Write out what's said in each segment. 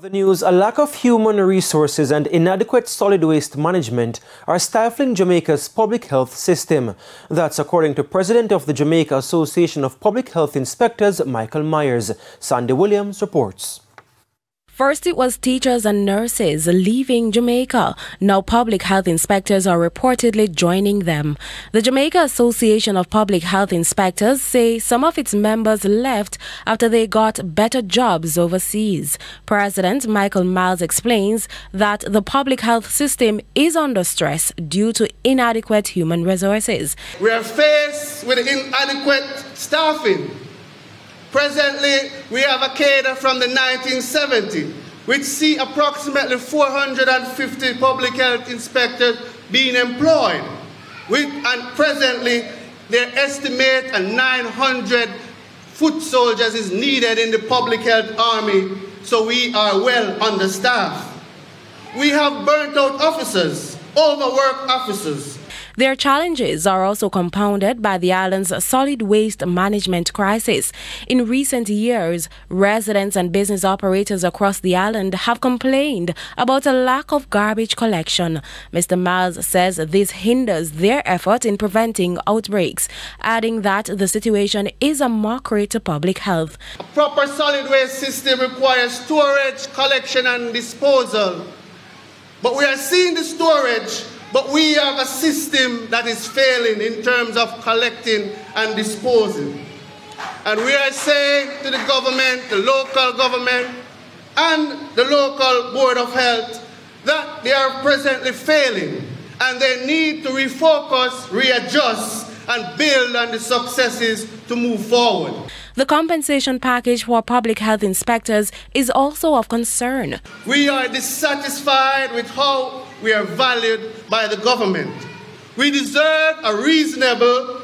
The news, a lack of human resources and inadequate solid waste management are stifling Jamaica's public health system. That's according to President of the Jamaica Association of Public Health Inspectors, Michael Myers. Sandy Williams reports. First, it was teachers and nurses leaving Jamaica. Now public health inspectors are reportedly joining them. The Jamaica Association of Public Health Inspectors say some of its members left after they got better jobs overseas. President Michael Myers explains that the public health system is under stress due to inadequate human resources. We are faced with inadequate staffing. Presently, we have a cadre from the 1970s, which see approximately 450 public health inspectors being employed. And presently, they estimate 900 foot soldiers is needed in the public health army, so we are well understaffed. We have burnt out officers, overworked officers. Their challenges are also compounded by the island's solid waste management crisis. In recent years, residents and business operators across the island have complained about a lack of garbage collection. Mr. Myers says this hinders their effort in preventing outbreaks, adding that the situation is a mockery to public health. A proper solid waste system requires storage, collection and disposal. But we are seeing the storage, but we have a system that is failing in terms of collecting and disposing. And we are saying to the government, the local government, and the local Board of Health that they are presently failing and they need to refocus, readjust, and build on the successes to move forward. The compensation package for public health inspectors is also of concern. We are dissatisfied with how we are valued by the government. We deserve a reasonable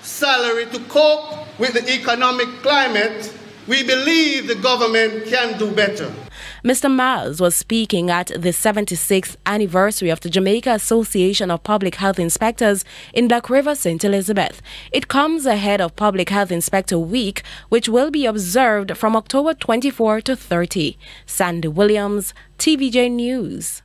salary to cope with the economic climate. We believe the government can do better. Mr. Myers was speaking at the 76th anniversary of the Jamaica Association of Public Health Inspectors in Black River, St. Elizabeth. It comes ahead of Public Health Inspector Week, which will be observed from October 24 to 30. Sandy Williams, TVJ News.